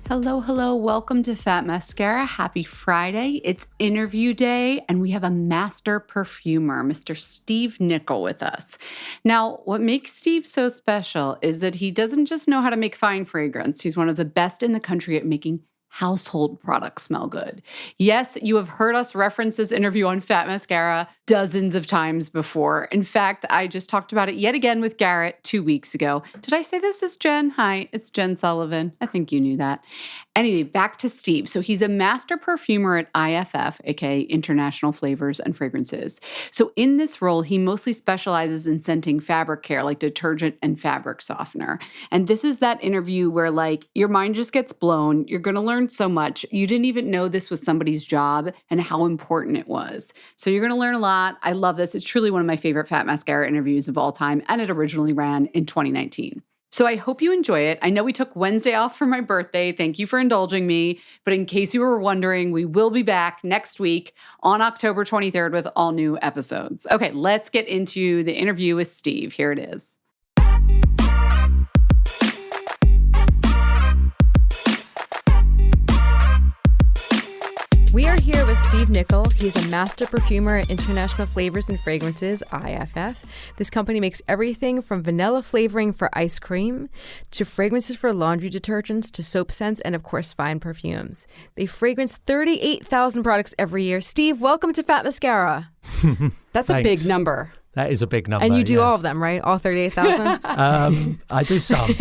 Hello. Welcome to Fat Mascara. Happy Friday. It's interview day, and we have a master perfumer, Mr. Steve Nicoll, with us. Now, what makes Steve so special is that he doesn't just know how to make fine fragrance. He's one of the best in the country at making household products smell good. Yes, you have heard us reference this interview on Fat Mascara dozens of times before. In fact, I just talked about it yet again with Garrett 2 weeks ago. Did I say this is Jen? Hi, it's Jen Sullivan. I think you knew that. Anyway, back to Steve. So he's a master perfumer at IFF, aka International Flavors and Fragrances. So in this role, he mostly specializes in scenting fabric care, like detergent and fabric softener. And this is that interview where your mind just gets blown. You're going to learn so much. You didn't even know this was somebody's job and how important it was. So you're going to learn a lot. I love this. It's truly one of my favorite Fat Mascara interviews of all time. And it originally ran in 2019. So I hope you enjoy it. I know we took Wednesday off for my birthday. Thank you for indulging me. But in case you were wondering, we will be back next week on October 23rd with all new episodes. Okay, let's get into the interview with Steve. Here it is. We are here with Steve Nicoll. He's a master perfumer at International Flavors and Fragrances, IFF. This company makes everything from vanilla flavoring for ice cream to fragrances for laundry detergents to soap scents and, of course, fine perfumes. They fragrance 38,000 products every year. Steve, welcome to Fat Mascara. That's a big number. That is a big number. And you do all of them, right? All 38,000? I do some.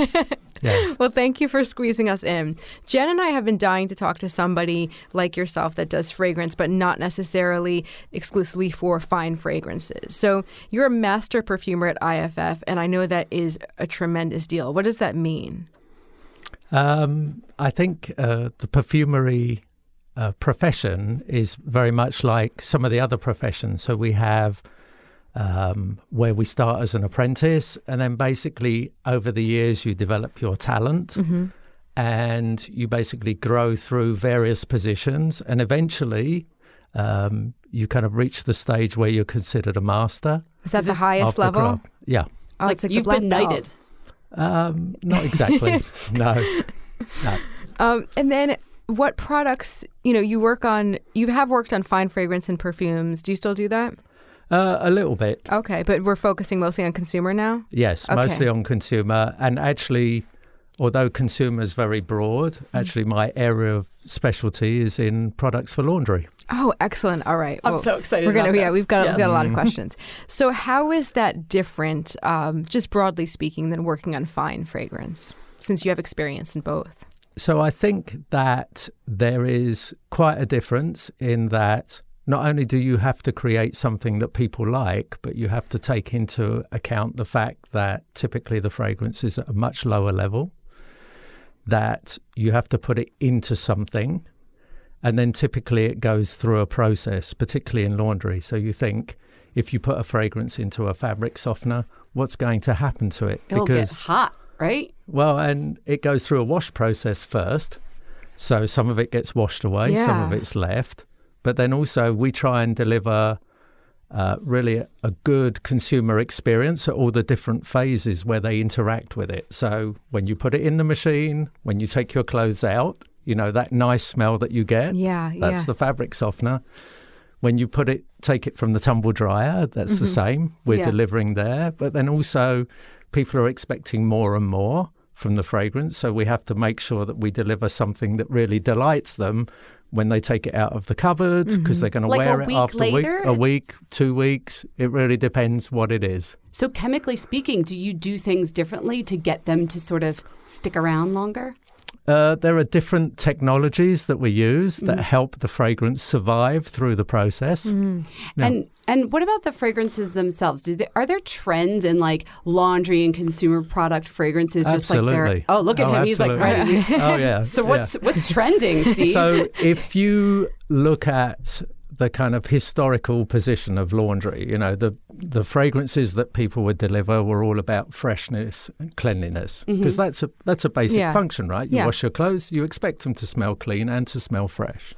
Yes. Well, thank you for squeezing us in. Jen and I have been dying to talk to somebody like yourself that does fragrance, but not necessarily exclusively for fine fragrances. So you're a master perfumer at IFF, and I know that is a tremendous deal. What does that mean? I think the perfumery profession is very much like some of the other professions. So we have where we start as an apprentice, and then basically over the years you develop your talent, and you basically grow through various positions, and eventually you kind of reach the stage where you're considered a master. Is that the highest level? Yeah. Oh, like you've been knighted. Not exactly. No. And then what products, you have worked on fine fragrance and perfumes. Do you still do that? A little bit. Okay, but we're focusing mostly on consumer now? Yes, okay. Mostly on consumer. And actually, although consumer is very broad, actually my area of specialty is in products for laundry. Oh, excellent. All right. I'm so excited we've got yes. a lot of questions. So how is that different, just broadly speaking, than working on fine fragrance, since you have experience in both? So I think that there is quite a difference in that not only do you have to create something that people like, but you have to take into account the fact that typically the fragrance is at a much lower level, that you have to put it into something, and then typically it goes through a process, particularly in laundry. So you think, if you put a fragrance into a fabric softener, what's going to happen to it? It'll get hot, right? Well, and it goes through a wash process first. So some of it gets washed away, some of it's left. But then also we try and deliver really a good consumer experience at all the different phases where they interact with it. So when you put it in the machine, when you take your clothes out, that nice smell that you get, that's the fabric softener. When you take it from the tumble dryer, that's the same. We're delivering there. But then also people are expecting more and more from the fragrance. So we have to make sure that we deliver something that really delights them when they take it out of the cupboard, because they're going to wear it after a week, 2 weeks. It really depends what it is. So chemically speaking, do you do things differently to get them to sort of stick around longer? There are different technologies that we use that help the fragrance survive through the process. Yeah. And what about the fragrances themselves? Are there trends in laundry and consumer product fragrances? Absolutely. Oh, look at him. Absolutely. He's ready. Oh, yeah. So what's trending, Steve? So if you look at the kind of historical position of laundry, the fragrances that people would deliver were all about freshness and cleanliness, because that's a basic function, right? You wash your clothes, you expect them to smell clean and to smell fresh.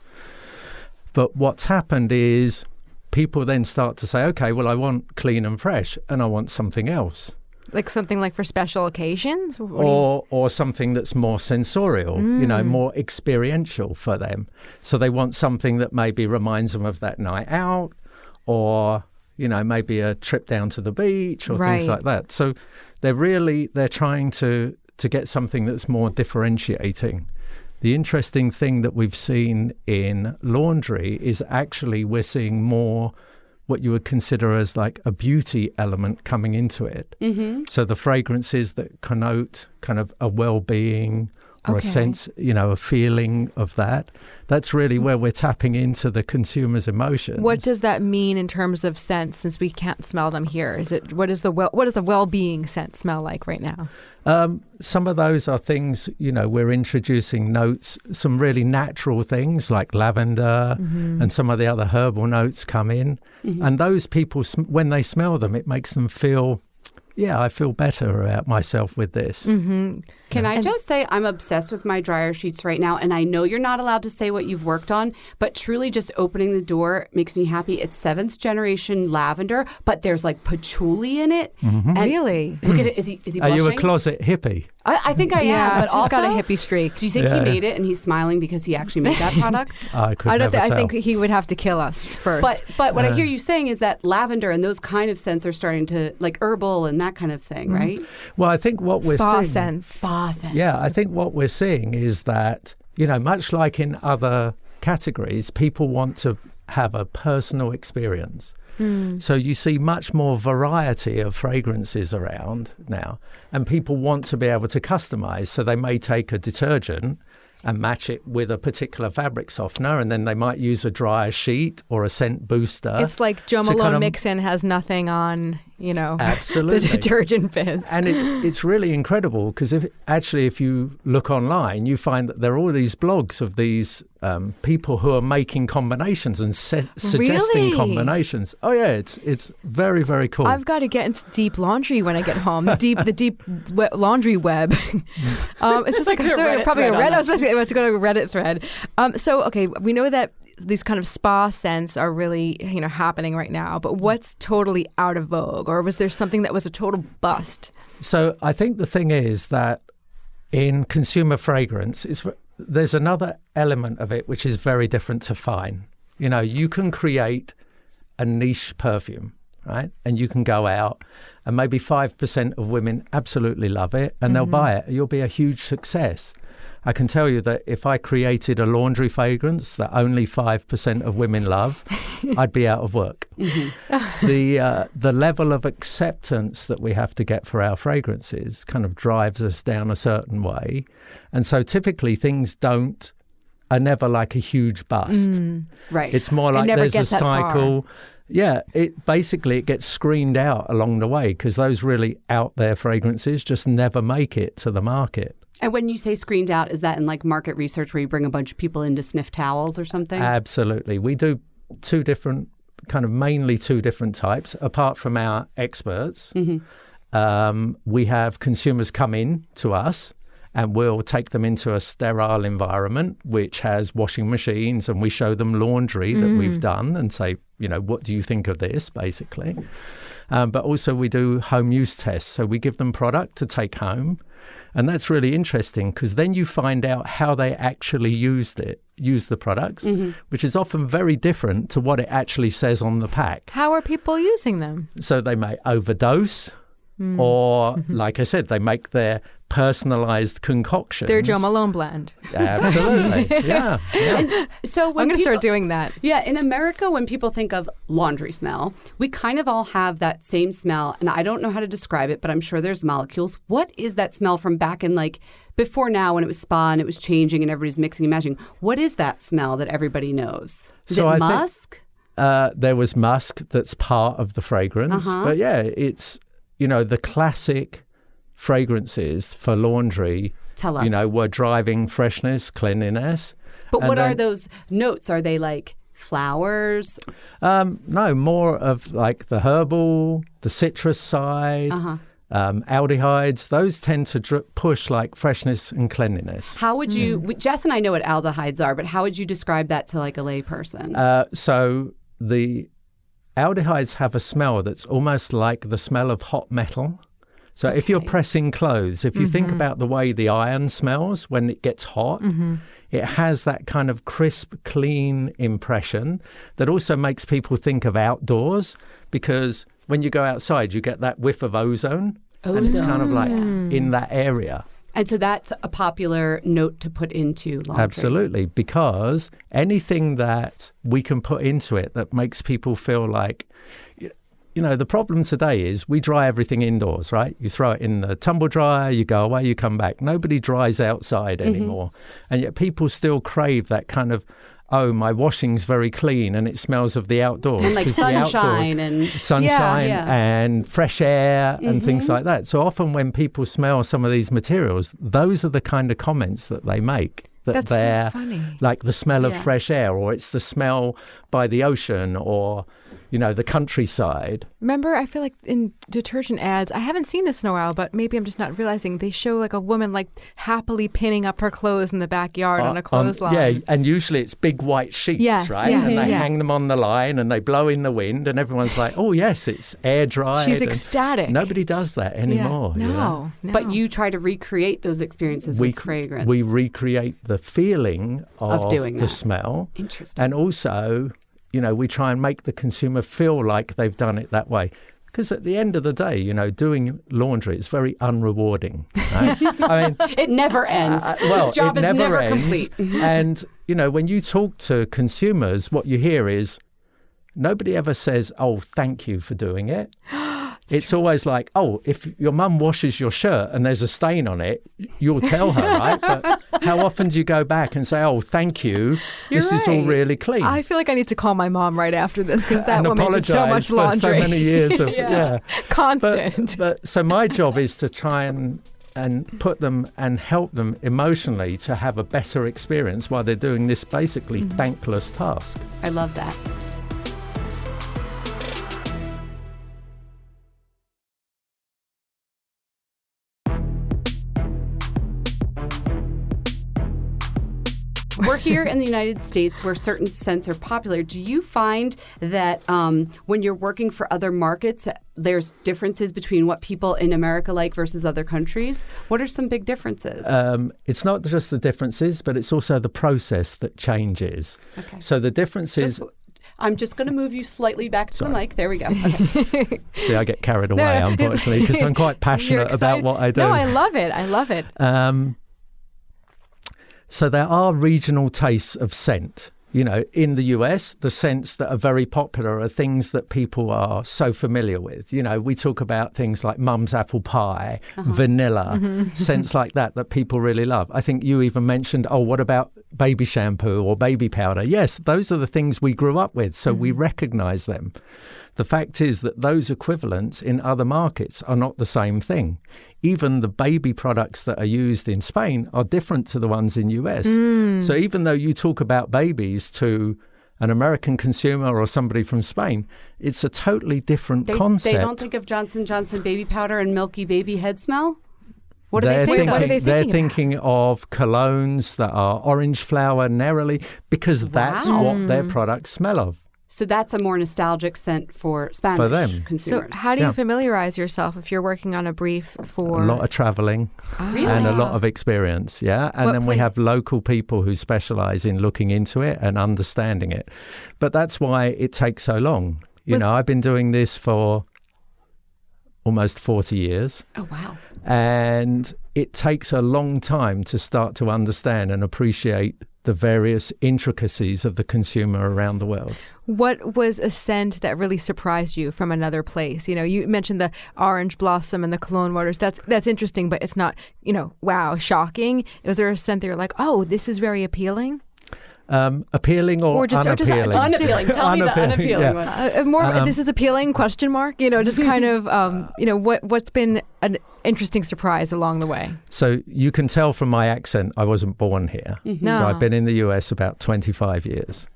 But what's happened is people then start to say, okay, well, I want clean and fresh and I want something else. Like something like for special occasions? Or something that's more sensorial, more experiential for them. So they want something that maybe reminds them of that night out, or, maybe a trip down to the beach or things like that. So they're trying to get something that's more differentiating. The interesting thing that we've seen in laundry is actually we're seeing more what you would consider as like a beauty element coming into it. Mm-hmm. So the fragrances that connote kind of a well-being or a sense, a feeling of that. That's really where we're tapping into the consumer's emotions. What does that mean in terms of scent, since we can't smell them here? What does the well-being scent smell like right now? Some of those are things, we're introducing notes, some really natural things like lavender and some of the other herbal notes come in. Mm-hmm. And those people, when they smell them, it makes them feel, I feel better about myself with this. Mm-hmm. Can I just say I'm obsessed with my dryer sheets right now, and I know you're not allowed to say what you've worked on, but truly just opening the door makes me happy. It's 7th generation lavender, but there's like patchouli in it. Mm-hmm. Really? Look at it. Is he blushing? Are you a closet hippie? I think I am, but also got a hippie streak. Do you think he made it and he's smiling because he actually made that product? I think he would have to kill us first. But what I hear you saying is that lavender and those kind of scents are starting to, like herbal and that kind of thing, right? Well, I think what we're seeing... Spa scents. Yeah, I think what we're seeing is that, much like in other categories, people want to have a personal experience. So you see much more variety of fragrances around now, and people want to be able to customize. So they may take a detergent and match it with a particular fabric softener, and then they might use a dryer sheet or a scent booster. It's like Joe Malone Mix-In has nothing on, absolutely. the detergent bins. And it's really incredible because if you look online, you find that there are all these blogs of these people who are making combinations and suggesting combinations. Oh yeah, it's very, very cool. I've got to get into deep laundry when I get home. The deep laundry web. It's just like probably a Reddit. I was supposed to go to a Reddit thread. We know that these kind of spa scents are really, happening right now. But what's totally out of vogue, or was there something that was a total bust? So I think the thing is that in consumer fragrance, there's another element of it which is very different to fine. You can create a niche perfume, right? And you can go out and maybe 5% of women absolutely love it and they'll buy it. You'll be a huge success. I can tell you that if I created a laundry fragrance that only 5% of women love, I'd be out of work. Mm-hmm. The level of acceptance that we have to get for our fragrances kind of drives us down a certain way. And so typically things are never like a huge bust. Right. It's more like there's a cycle. Far. Yeah, it gets screened out along the way because those really out there fragrances just never make it to the market. And when you say screened out, is that in like market research where you bring a bunch of people in to sniff towels or something? Absolutely. We do mainly two different types, apart from our experts. Mm-hmm. We have consumers come in to us and we'll take them into a sterile environment, which has washing machines, and we show them laundry that we've done and say, what do you think of this, basically? But also we do home use tests. So we give them product to take home. And that's really interesting because then you find out how they actually use the products, which is often very different to what it actually says on the pack. How are people using them? So they may overdose or, like I said, they make their personalized concoctions. Their Joe Malone blend. Absolutely. Yeah. And so I'm going to start doing that. Yeah. In America, when people think of laundry smell, we kind of all have that same smell. And I don't know how to describe it, but I'm sure there's molecules. What is that smell from back in before now when it was spa and it was changing and everybody's mixing and matching? What is that smell that everybody knows? Is it musk? There was musk that's part of the fragrance. But yeah, it's, the classic fragrances for laundry, tell us, were driving freshness, cleanliness. But what are those notes? Are they like flowers? No, more of like the herbal, the citrus side, aldehydes. Those tend to push like freshness and cleanliness. How would you, Jess and I know what aldehydes are, but how would you describe that to like a lay person? So the aldehydes have a smell that's almost like the smell of hot metal. So if you're pressing clothes, if you think about the way the iron smells when it gets hot, it has that kind of crisp, clean impression that also makes people think of outdoors, because when you go outside, you get that whiff of ozone. And it's kind of like in that area. And so that's a popular note to put into laundry. Absolutely, because anything that we can put into it that makes people feel like, you know, the problem today is we dry everything indoors, right? You throw it in the tumble dryer, you go away, you come back. Nobody dries outside anymore. And yet people still crave that kind of, oh, my washing's very clean and it smells of the outdoors. And like sunshine and and fresh air and things like that. So often when people smell some of these materials, those are the kind of comments that they make. That's they're so funny. Like the smell of fresh air, or it's the smell by the ocean, or, you know, the countryside. Remember, I feel like in detergent ads, I haven't seen this in a while, but maybe I'm just not realizing, they show like a woman like happily pinning up her clothes in the backyard on a clothesline. Yeah, and usually it's big white sheets, right? Yeah, and they hang them on the line and they blow in the wind and everyone's like, oh yes, it's air dried. She's ecstatic. Nobody does that anymore. Yeah. You know? No. But you try to recreate those experiences with fragrance. We recreate the feeling of doing the smell. Interesting. And also, you know, we try and make the consumer feel like they've done it that way. Because at the end of the day, you know, doing laundry is very unrewarding. Right? I mean, it never ends. This job is never complete. And, you know, when you talk to consumers, what you hear is nobody ever says, oh, thank you for doing it. It's always like, oh, if your mum washes your shirt and there's a stain on it, you'll tell her, right? But how often do you go back and say, oh, thank you, this is all really clean? I feel like I need to call my mom right after this, because that woman did so much laundry. For so many years of constant. But so my job is to try and put them and help them emotionally to have a better experience while they're doing this basically thankless task. I love that. We're here in the United States where certain scents are popular. Do you find that when you're working for other markets, there's differences between what people in America like versus other countries? What are some big differences? It's not just the differences, but it's also the process that changes. Okay. So the differences... I'm just going to move you slightly back to the mic. There we go. Okay. See, I get carried away, unfortunately, because I'm quite passionate about what I do. No, I love it. I love it. So there are regional tastes of scent. You know, in the US, the scents that are very popular are things that people are so familiar with. You know, we talk about things like mum's apple pie, vanilla, scents like that people really love. I think you even mentioned, oh, what about baby shampoo or baby powder? Yes, those are the things we grew up with, so we recognize them. The fact is that those equivalents in other markets are not the same thing. Even the baby products that are used in Spain are different to the ones in US. So even though you talk about babies to an American consumer or somebody from Spain, it's a totally different concept. They don't think of Johnson & Johnson baby powder and milky baby head smell? What do they think? What are they thinking? They're thinking of colognes that are orange flower, neroli, because that's what their products smell of. So that's a more nostalgic scent for Spanish consumers. So how do you familiarize yourself if you're working on a brief for... A lot of traveling and a lot of experience, And then we have local people who specialize in looking into it and understanding it. But that's why it takes so long. You know, I've been doing this for almost 40 years. Oh, wow. And it takes a long time to start to understand and appreciate the various intricacies of the consumer around the world. What was a scent that really surprised you from another place? You know, you mentioned the orange blossom and the cologne waters. That's interesting, but it's not, you know, wow, shocking. Was there a scent that you're like, oh, this is very appealing? Appealing or just unappealing? Just unappealing. Tell me the unappealing one. This is appealing, question mark? You know, just kind of, you know, what's been an interesting surprise along the way? So you can tell from my accent, I wasn't born here. No. So I've been in the US about 25 years.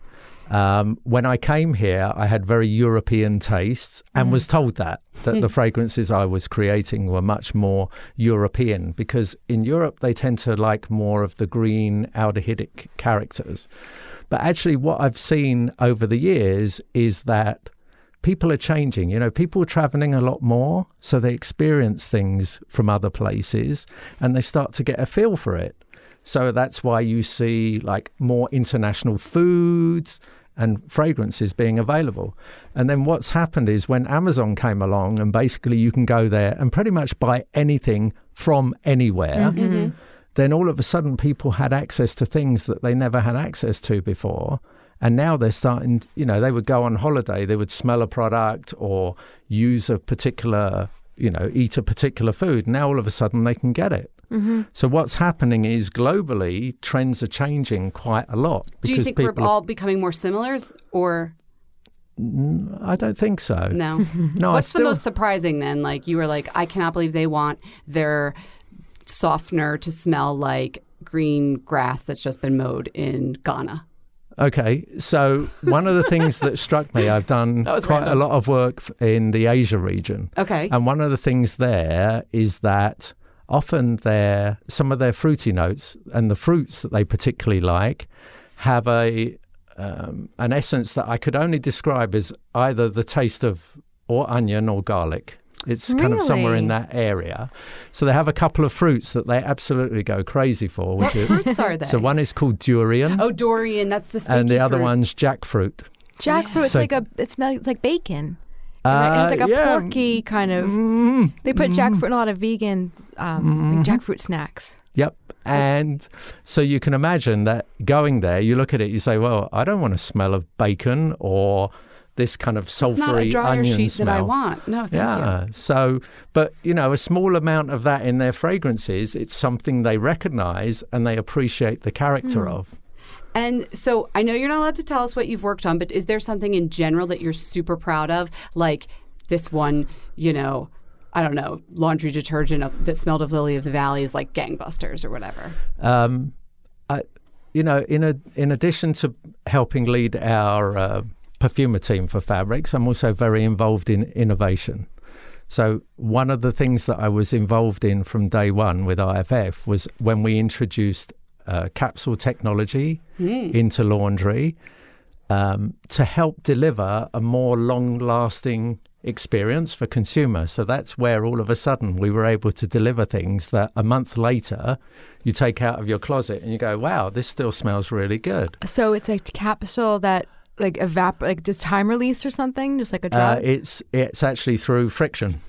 When I came here, I had very European tastes and was told that the fragrances I was creating were much more European, because in Europe, they tend to like more of the green aldehydic characters. But actually what I've seen over the years is that people are changing. People are traveling a lot more, so they experience things from other places and they start to get a feel for it. So that's why you see like more international foods and fragrances being available. And then what's happened is when Amazon came along and basically you can go there and pretty much buy anything from anywhere, then all of a sudden people had access to things that they never had access to before. And now they're starting, they would go on holiday, they would smell a product or use a particular, eat a particular food. Now all of a sudden they can get it. So what's happening is globally, trends are changing quite a lot. Do you think we're all becoming more similar or? I don't think so. No. No. What's the most surprising then? Like you were like, I cannot believe they want their softener to smell like green grass that's just been mowed in Ghana. Okay, so one of the things that struck me, I've done quite a lot of work in the Asia region. Okay. And one of the things there is that often some of their fruity notes and the fruits that they particularly like have an essence that I could only describe as either the taste of or onion or garlic. It's kind of somewhere in that area. So they have a couple of fruits that they absolutely go crazy for. What fruits are they? So one is called durian. Oh, durian, that's the sticky and the fruit. other one's jackfruit. Jackfruit, it's like bacon. It's like a porky kind of. They put jackfruit in a lot of vegan like jackfruit snacks. Yep. And so you can imagine that going there, you look at it, you say, well, I don't want to smell of bacon or this kind of sulfury onion smell. It's not a dryer sheet that I want. No, thank you. So, but, a small amount of that in their fragrances, it's something they recognize and they appreciate the character of. And so I know you're not allowed to tell us what you've worked on, but is there something in general that you're super proud of? Like this one, I don't know, laundry detergent that smelled of Lily of the Valley is like gangbusters or whatever. In addition to helping lead our Perfumer team for fabrics, I'm also very involved in innovation. So one of the things that I was involved in from day one with IFF was when we introduced capsule technology into laundry to help deliver a more long-lasting experience for consumers. So that's where all of a sudden we were able to deliver things that a month later you take out of your closet and you go, wow, this still smells really good. So it's a capsule that like does time release or something, just like a drug? It's actually through friction.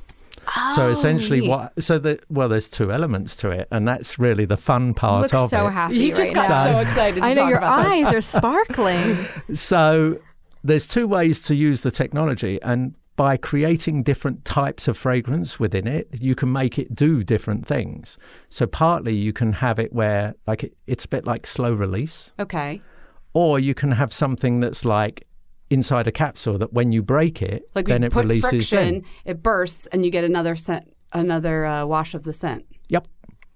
So essentially, there's two elements to it, and that's really the fun part of it. You look so happy. You just got so excited. I know your eyes are sparkling. So there's two ways to use the technology, and by creating different types of fragrance within it, you can make it do different things. So partly you can have it where it's a bit like slow release. Okay. Or you can have something that's like inside a capsule that when you break it, then it releases. Like friction, it bursts, and you get another scent, another wash of the scent. Yep.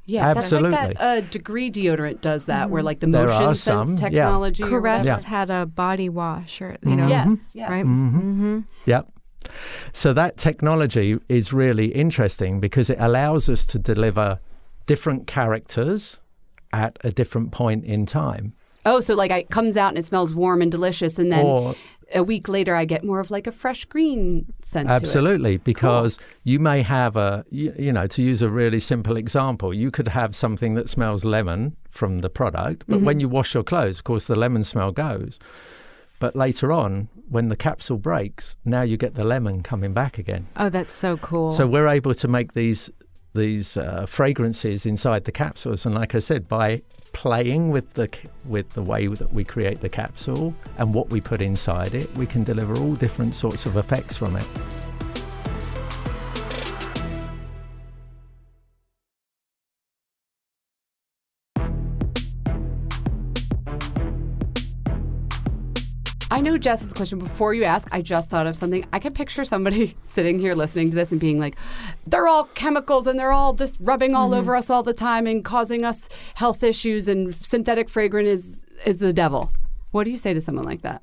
Yeah, absolutely. That's like that Degree deodorant does that, where like the motion sense technology. Yeah. Caress had a body wash, or Yes. Right. Yep. So that technology is really interesting because it allows us to deliver different characters at a different point in time. Oh, so like it comes out and it smells warm and delicious, and then a week later I get more of like a fresh green scent Absolutely, to it. because you may have to use a really simple example, you could have something that smells lemon from the product, but when you wash your clothes, of course, the lemon smell goes. But later on, when the capsule breaks, now you get the lemon coming back again. Oh, that's so cool. So we're able to make these fragrances inside the capsules, and like I said, by playing with the way that we create the capsule and what we put inside it, we can deliver all different sorts of effects from it. I know Jess's question. Before you ask, I just thought of something. I can picture somebody sitting here listening to this and being like, they're all chemicals and they're all just rubbing all over us all the time and causing us health issues, and synthetic fragrance is the devil. What do you say to someone like that?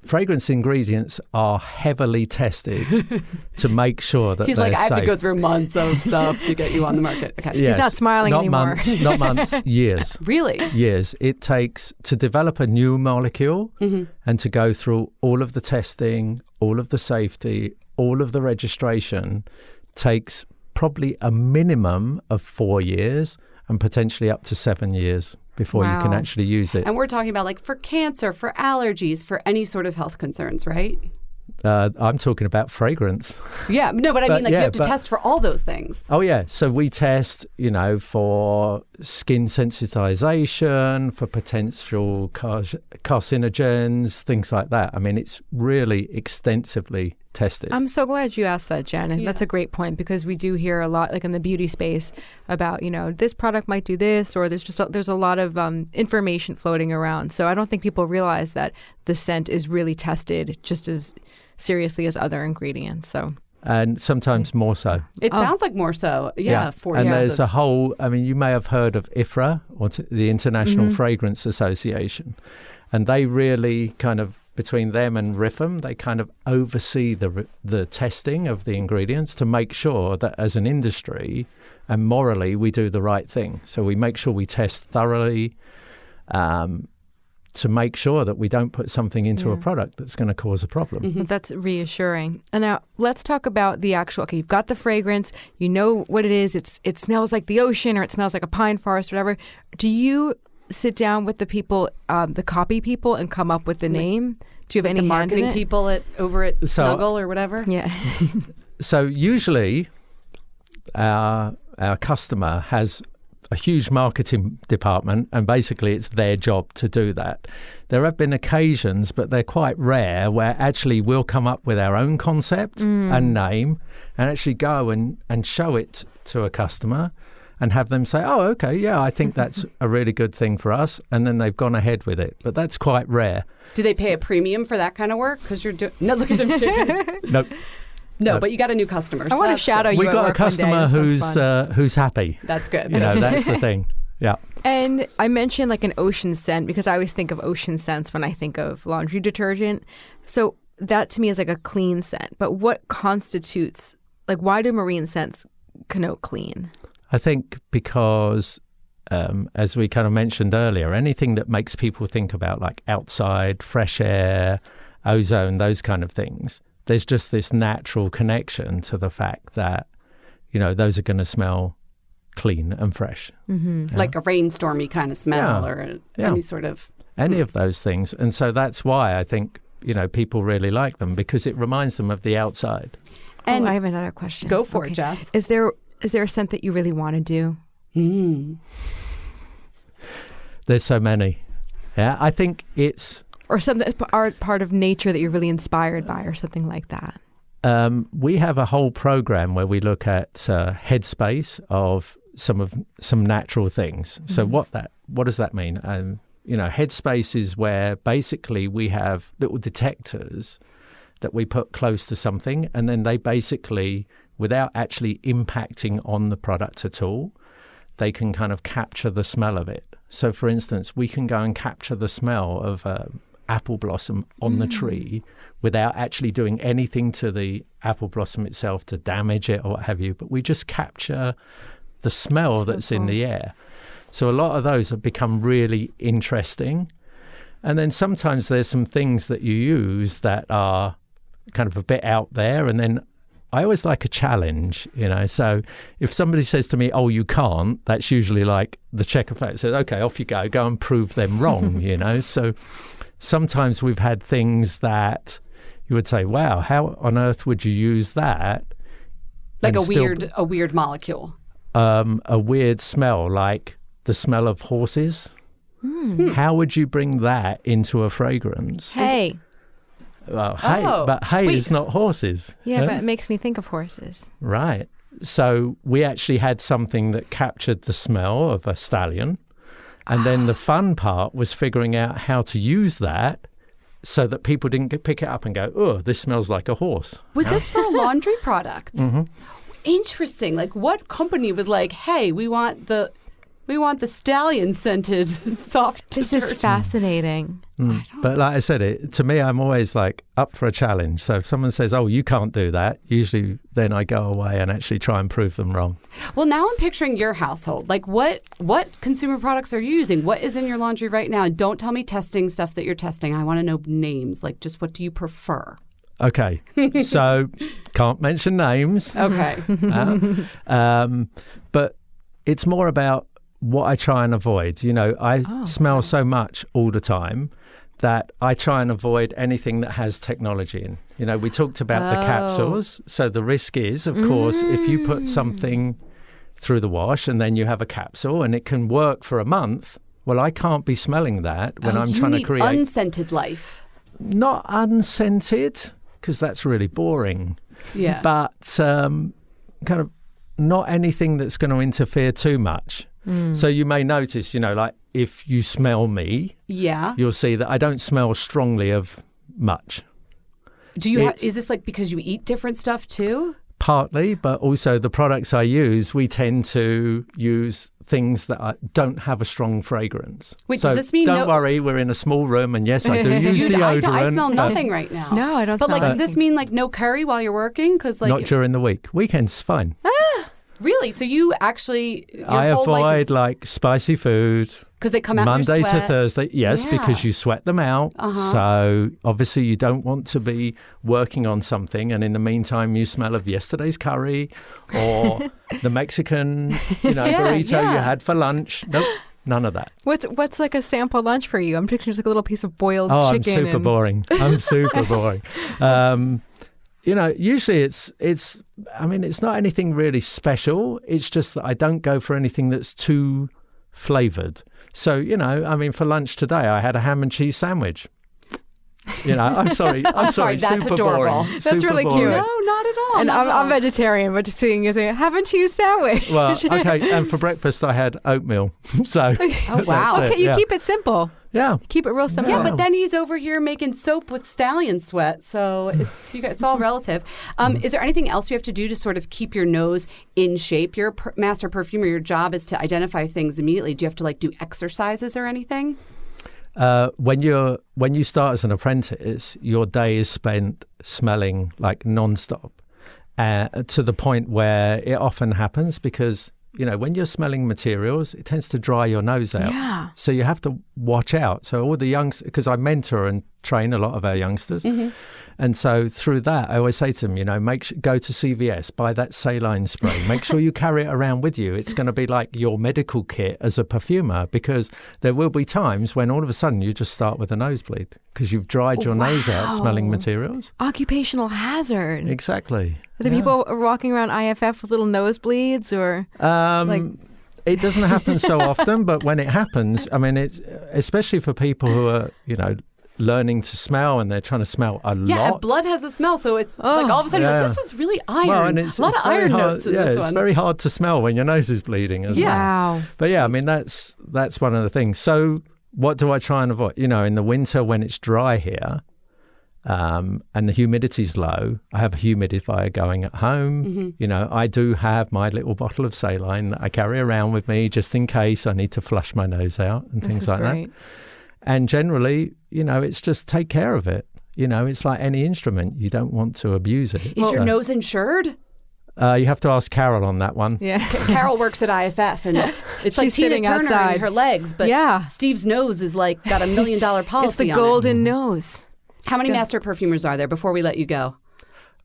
fragrance ingredients are heavily tested to make sure that He's they're like, I have safe. to go through months of stuff to get you on the market. Okay. Yes, He's not smiling not anymore. Not months, years. Really? Years. It takes to develop a new molecule and to go through all of the testing, all of the safety, all of the registration takes probably a minimum of 4 years and potentially up to 7 years before you can actually use it. And we're talking about like for cancer, for allergies, for any sort of health concerns, right? I'm talking about fragrance. Yeah, no, but I mean, like, you have to but- test for all those things. Oh, yeah. So we test, for skin sensitization, for potential carcinogens, things like that. I mean, it's really extensively tested. I'm so glad you asked that, Jen. And that's a great point, because we do hear a lot, like in the beauty space, about, this product might do this, or there's a lot of information floating around. So I don't think people realize that the scent is really tested just as seriously as other ingredients. So. And sometimes more so. It sounds like more so. Yeah, 4 years. And there's a whole, you may have heard of IFRA, or the International Fragrance Association. And they really kind of, between them and RIFM, they kind of oversee the testing of the ingredients to make sure that as an industry and morally we do the right thing. So we make sure we test thoroughly to make sure that we don't put something into a product that's going to cause a problem. That's reassuring. And now let's talk about the actual, you've got the fragrance, you know what it is, it smells like the ocean, or it smells like a pine forest, whatever. Do you sit down with the people, the copy people, and come up with the name? Do you have any the hand in marketing it? people over at Snuggle or whatever? Yeah. So usually our customer has a huge marketing department, and basically it's their job to do that. There have been occasions, but they're quite rare, where actually we'll come up with our own concept and name and actually go and show it to a customer and have them say, oh, okay, yeah, I think that's a really good thing for us. And then they've gone ahead with it. But that's quite rare. Do they pay a premium for that kind of work? Because you're doing... No, look at him shaking. Nope. No, but you got a new customer. I want to shadow you. We at got a work one day. customer That sounds fun. who's happy. That's good. That's the thing. Yeah. And I mentioned like an ocean scent, because I always think of ocean scents when I think of laundry detergent. So that to me is like a clean scent. But what constitutes, like, why do marine scents connote clean? I think because, as we kind of mentioned earlier, anything that makes people think about like outside, fresh air, ozone, those kind of things, there's just this natural connection to the fact that, those are going to smell clean and fresh. Mm-hmm. Like a rainstormy kind of smell or any sort of... Any of those things. And so that's why I think, people really like them, because it reminds them of the outside. And I have another question. Go for it, Jess. Is there a scent that you really want to do? There's so many. Yeah, I think it's... Or something part of nature that you're really inspired by, or something like that. We have a whole program where we look at headspace of some natural things. So what does that mean? Headspace is where basically we have little detectors that we put close to something, and then they basically, without actually impacting on the product at all, they can kind of capture the smell of it. So for instance, we can go and capture the smell of apple blossom on the tree without actually doing anything to the apple blossom itself to damage it or what have you, but we just capture the smell that's in the air. So a lot of those have become really interesting. And then sometimes there's some things that you use that are kind of a bit out there, and then I always like a challenge, So if somebody says to me, oh, you can't, that's usually like the check effect says, okay, off you go and prove them wrong, So sometimes we've had things that you would say, wow, how on earth would you use that? Like a weird molecule. A weird smell, like the smell of horses. How would you bring that into a fragrance? Hay. Well, hay is not horses. Yeah, but it makes me think of horses. Right. So we actually had something that captured the smell of a stallion. And then the fun part was figuring out how to use that so that people didn't pick it up and go, oh, this smells like a horse. Was this for a laundry product? Interesting. Like, what company was like, hey, we want We want the stallion scented soft This detergent. is fascinating. But like I said, to me, I'm always like up for a challenge. So if someone says, oh, you can't do that, usually then I go away and actually try and prove them wrong. Well, now I'm picturing your household. Like what consumer products are you using? What is in your laundry right now? And don't tell me testing stuff that you're testing. I want to know names. Like just what do you prefer? Okay. So can't mention names. Okay. But it's more about what I try and avoid. You know, I smell so much all the time that I try and avoid anything that has technology in. You know, we talked about the capsules. So the risk is, of course, if you put something through the wash and then you have a capsule and it can work for a month, well, I can't be smelling that when I'm trying to create... unscented life. Not unscented, because that's really boring. Yeah. But kind of not anything that's going to interfere too much. So you may notice, you know, like if you smell me, you'll see that I don't smell strongly of much. Do you? Is this like because you eat different stuff too? Partly, but also the products I use, we tend to use things that don't have a strong fragrance. Wait, so does this mean don't worry, we're in a small room, and yes, I do use deodorant. I smell nothing right now. No, I don't but smell like, does this mean like no curry while you're working? Because like not during the week. Weekends, fine. Really? So you actually I avoid like spicy food. Because they come out Monday in your sweat. to Thursday, yes, because you sweat them out. So obviously you don't want to be working on something and in the meantime you smell of yesterday's curry or the Mexican, burrito you had for lunch. Nope, none of that. What's like a sample lunch for you? I'm picturing just like a little piece of boiled chicken. I'm super boring. I'm super boring. Usually it's not anything really special. It's just that I don't go for anything that's too flavored. So, for lunch today, I had a ham and cheese sandwich. I'm sorry. I'm sorry, that's super adorable. boring. That's super really boring. cute. No, not at all. And I'm vegetarian, but just seeing you say ham and cheese sandwich. Well, okay. And for breakfast, I had oatmeal. So, oh, wow. Okay, you keep it simple. Yeah. Keep it real simple. Yeah, but then he's over here making soap with stallion sweat. So it's all relative. Is there anything else you have to do to sort of keep your nose in shape? You're a master perfumer. Your job is to identify things immediately. Do you have to do exercises or anything? When you start as an apprentice, your day is spent smelling like nonstop, to the point where it often happens because when you're smelling materials, it tends to dry your nose out. Yeah. So you have to watch out. So all the youngsters, because I mentor and train a lot of our youngsters. And so through that, I always say to them, go to CVS, buy that saline spray. Make sure you carry it around with you. It's going to be like your medical kit as a perfumer, because there will be times when all of a sudden you just start with a nosebleed because you've dried your nose out smelling materials. Occupational hazard. Exactly. Are there people walking around IFF with little nosebleeds or It doesn't happen so often, but when it happens, it's especially for people who are, learning to smell and they're trying to smell a lot. Yeah, blood has a smell, so it's like all of a sudden this was really iron. Well, and a lot of iron notes in this one. It's very hard to smell when your nose is bleeding as well. Wow. But that's one of the things. So what do I try and avoid? In the winter when it's dry here, and the humidity's low, I have a humidifier going at home. I do have my little bottle of saline that I carry around with me just in case I need to flush my nose out and things like that. And generally, it's just take care of it. It's like any instrument. You don't want to abuse it. Is your nose insured? You have to ask Carol on that one. Yeah. Carol works at IFF, and it's like Tina Turner outside. and her legs, but Steve's nose is like got $1 million policy It's the on golden nose. How many master perfumers are there before we let you go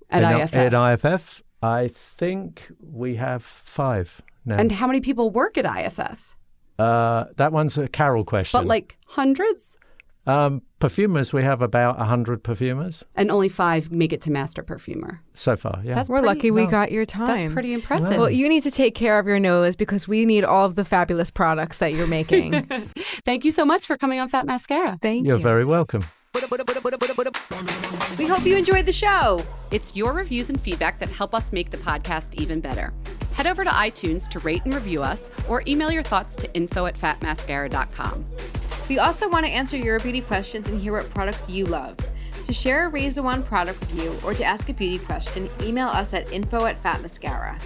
at IFF? At IFF, I think we have 5 now. And how many people work at IFF? That one's a Carol question. But like hundreds? Perfumers, we have about 100 perfumers. And only 5 make it to master perfumer. So far, yeah. We're lucky we got your time. That's pretty impressive. Well, you need to take care of your nose because we need all of the fabulous products that you're making. Thank you so much for coming on Fat Mascara. Thank you. You're very welcome. We hope you enjoyed the show. It's your reviews and feedback that help us make the podcast even better. Head over to iTunes to rate and review us, or email your thoughts to info@fatmascara.com. We also want to answer your beauty questions and hear what products you love. To share a Razor One product review or to ask a beauty question, email us at info@fatmascara.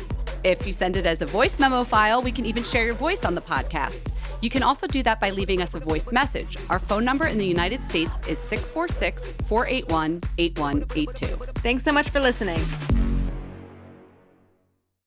If you send it as a voice memo file, we can even share your voice on the podcast. You can also do that by leaving us a voice message. Our phone number in the United States is 646-481-8182. Thanks so much for listening.